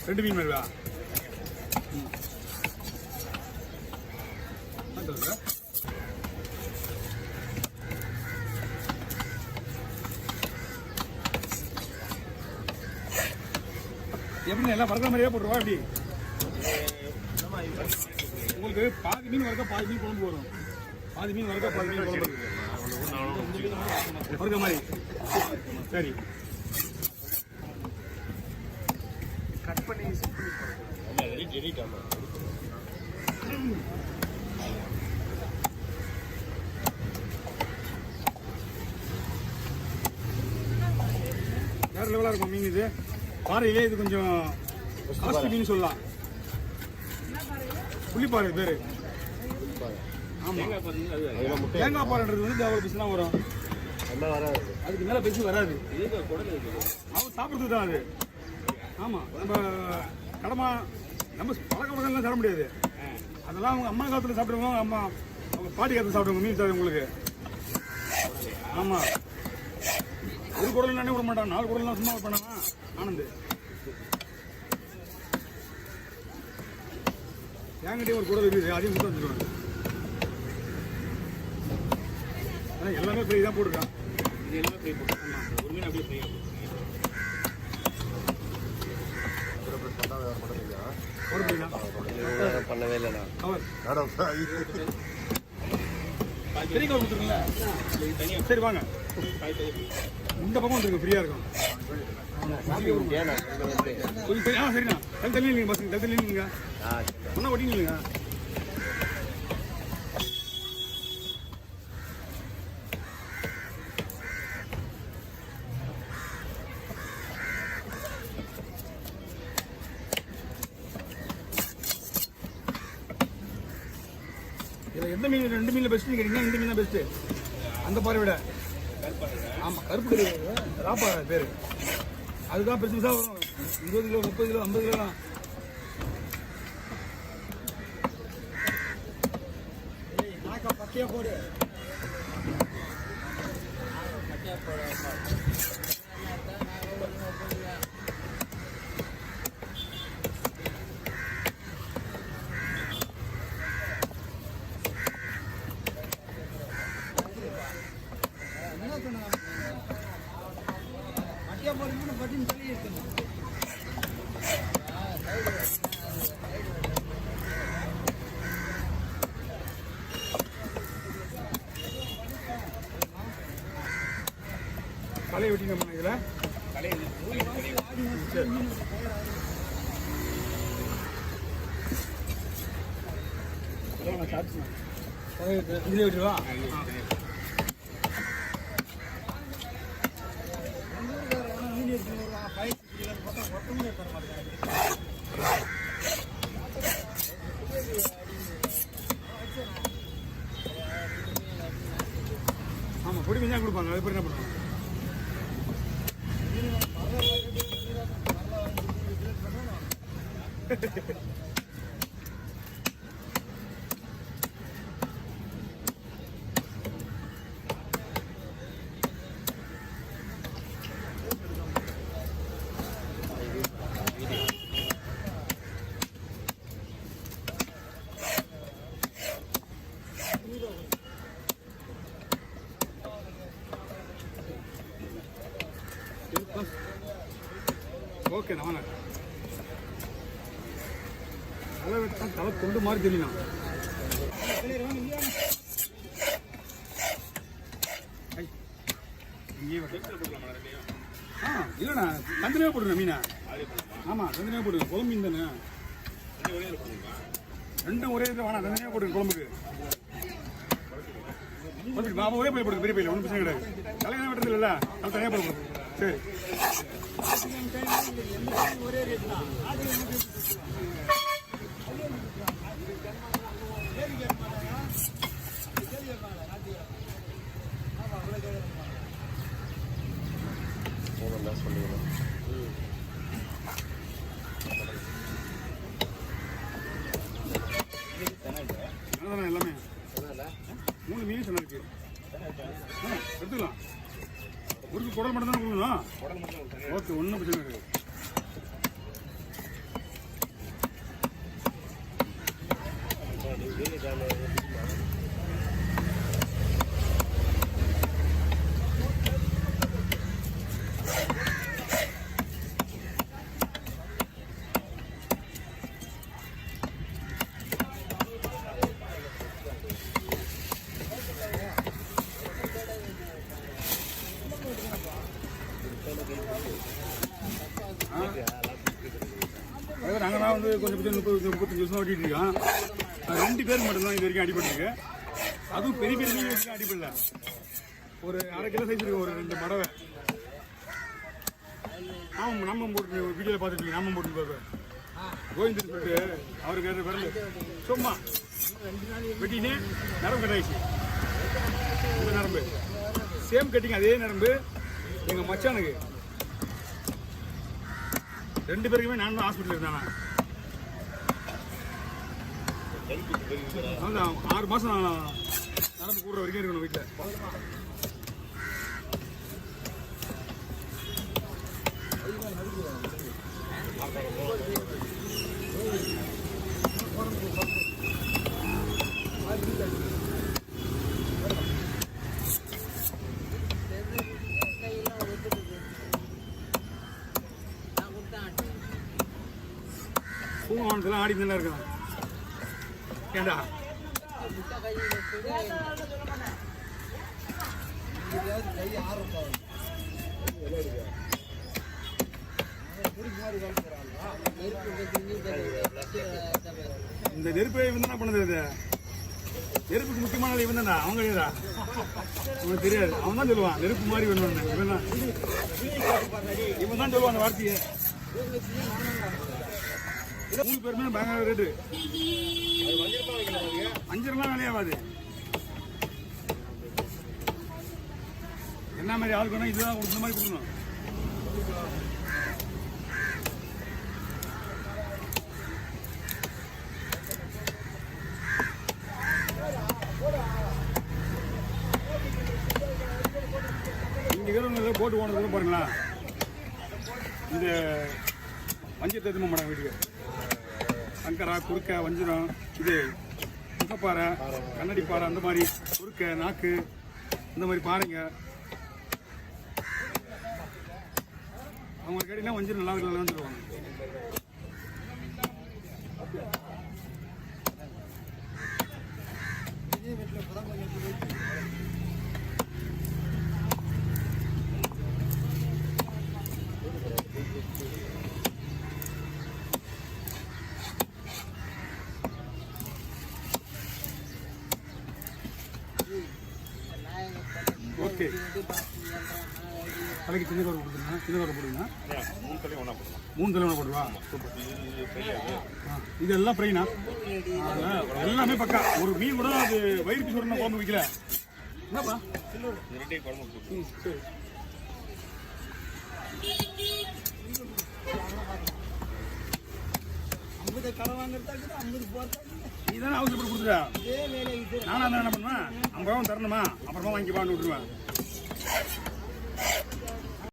2 மீன் வருவா எப்படி எல்லாம் வறுக்கிற மாதிரியே போட்டுருவா எப்படி உங்களுக்கு பாதி மீன் வறுக்க பாதி மீன் குழம்பு வரும் பாதி மீன் வறுக்க பாதி மீன் குழம்பு வறுக்க மாதிரி சரி கட் பண்ணி வேற லெவலாக இருக்கும் மீன் இது பாறையிலே இது கொஞ்சம் காஸ்ட்லி மீன் சொல்லலாம் புள்ளிப்பாறை பேரு ஆமா தேங்காய் பாறைன்றது வந்து அவ்வளோ பிசுனா வரும் அதுக்கு மேல பிசு வராது அவன் சாப்பிட்றது தான் அது ஆமா நம்ம கடமா நம்ம பழக்கமெல்லாம் சாப்பிட முடியாது அதெல்லாம் அவங்க அம்மா காலத்துல சாப்பிடுவாங்க அம்மா அவங்க பாட்டி காலத்துல சாப்பிடுவாங்க மீன் சாப்பிடும் உங்களுக்கு ஆமா ஒரு குடல் நானே விட மாட்டான் 4 குடல்லாம் சும்மா பண்ணாமா ஆனந்து என்கிட்டயே ஒரு குடல் இருக்குது அதையும் மட்டும் வந்துடுவாங்க ஆனால் எல்லாமே ஃப்ரீ தான் போட்டுருக்கான் இது எல்லாமே ஃப்ரீ போட்டுருக்கான் ஒரு மீன் அப்படியே ஃப்ரீயாக பண்ணவே இல்லைண்ணா பெரிய கவர் கொடுத்துருங்களா சரி வாங்க இந்த பக்கம் வந்துருங்க ஃப்ரீயா இருக்கும் சரிண்ணா தள்ளி இல்லைங்க பஸ் தள்ளி இல்லைங்க ஒன்றா ஒட்டிங்க இல்லைங்க எந்த மீன் 2 மீன்ல பெஸ்ட் கேட்டீங்கன்னா இந்த மீன் தான் பெஸ்ட் அந்த பாறை விட ஆமா கருப்பு ராப்பாறை பேரு அதுதான் பெருசா வரும் 20 கிலோ 30 கிலோ 50 கிலோலாம் பக்கையா போடு தலையை வெட்டிங்க இதில் இதில் விட்டுருவா ஆமாம் பொடி மீன் கொடுப்பாங்க அது பேர் என்ன பண்ணுவாங்க ஓகே நான் தலை வெட்டா தலை கொண்டு மாதிரி தெரியலாம் இல்லைண்ணா தந்தனையாக போட்டுருங்க மீனா ஆமாம் தந்தனையாக போட்டுருங்க குழம்பு மீன் தானே 2 ஒரே இதில் வேணாம் தந்தனையாக போட்டுருங்க குழம்புக்கு நான் ஒரே பைய போடுங்க பெரிய பையில ஒன்றும் பிரச்சனை கிடையாது தலையாக வெட்டுறது இல்லைல்ல அது தனியாக போடுங்க சரி ஒரே ரேட் தான் எல்லாமே 3 மீன் சொன்ன இருக்கு எடுத்துக்கலாம் ஒரு குடல் மட்டும் தானே கொடுக்கணும் ஓகே ஒன்றும் பிரச்சனை கிடையாது நாங்களாம் வந்து கொஞ்சம் 30-35 வருஷம் ஓட்டிட்டு இருக்கோம். 2 பேருக்கு மட்டும்தான் இது வரைக்கும் அடிபட்டுருக்கு. அதுவும் பெரிய பெரிய மீன் வரைக்கும் அடிபடல. ஒரு 1/2 கிலோ சைஸ் இருக்கு ஒரு 2 மடவை. நம்ம போட்டு வீடியோவில் பார்த்துட்டு நாம போட்டு பார்ப்பேன். கோவிந்தர் சொல்லிட்டு அவருக்கு வரல சும்மா வெட்டினே நரம்பு கட்டாயிடுச்சு. இந்த நரம்பு சேம் கட்டிங் அதே நரம்பு எங்கள் மச்சானுக்கு 2 பேருக்குமே நான் தான் ஹாஸ்பிட்டல் இருந்தாங்க. 6 மாதம் நரம்பு கூடுற வரைக்கும் இருக்கணும் வீட்டில். பூங்காவனத்தில் ஆடி நல்லா இருக்கான். ஏண்டா இந்த நெருப்பை இவன் தான் பண்ணது. இது நெருப்புக்கு முக்கியமான இவன் தான்டா. அவங்க கிடையாதா உனக்கு தெரியாது. அவன் தான் சொல்லுவான் நெருப்பு மாதிரி வேணும். இவன் தான் சொல்லுவான் அந்த வார்த்தையை. 3 பேருமே பயங்கர ரேட்டு. 5 வேலையாகாது. என்ன மாதிரி ஆள் வேணும் இதுதான் கொடுக்குற மாதிரி கொடுக்கணும். இங்கே போட்டு போனது பாருங்களா. இந்த வஞ்சத்தை எதுவும் மாட்டாங்க வீட்டுக்கு. சங்கரா, குறுக்க, வஞ்சிரம், இது முகப்பாறை, கண்ணாடி பாறை, அந்த மாதிரி குறுக்க, நாக்கு, இந்த மாதிரி பாறைங்க. அவங்க கேட்டீங்கன்னா வஞ்சிரம் நல்லா இருக்கலாம்னு சொல்லுவாங்க. ஓகே தலைக்கு சின்ன கவர் கொடுத்துருங்க. சின்ன கவர் போடுங்க. 3 தலையும் ஒன்றா போடுவோம். 3 தலையும் ஒன்றா போடுவா. இதெல்லாம் ஃப்ரைனா எல்லாமே பக்கா. ஒரு மீன் கூட அது வயிறுக்கு சொல்லணும் குழம்பு வைக்கல. என்னப்பா கடை வாங்குறதா நீ தானே அவசரப்பட்டு கொடுத்துட்டா. நானும் என்ன பண்ணுவேன் 50 ரூபா தரணுமா அப்புறமா வாங்கி பாண்டு விட்டுருவேன்.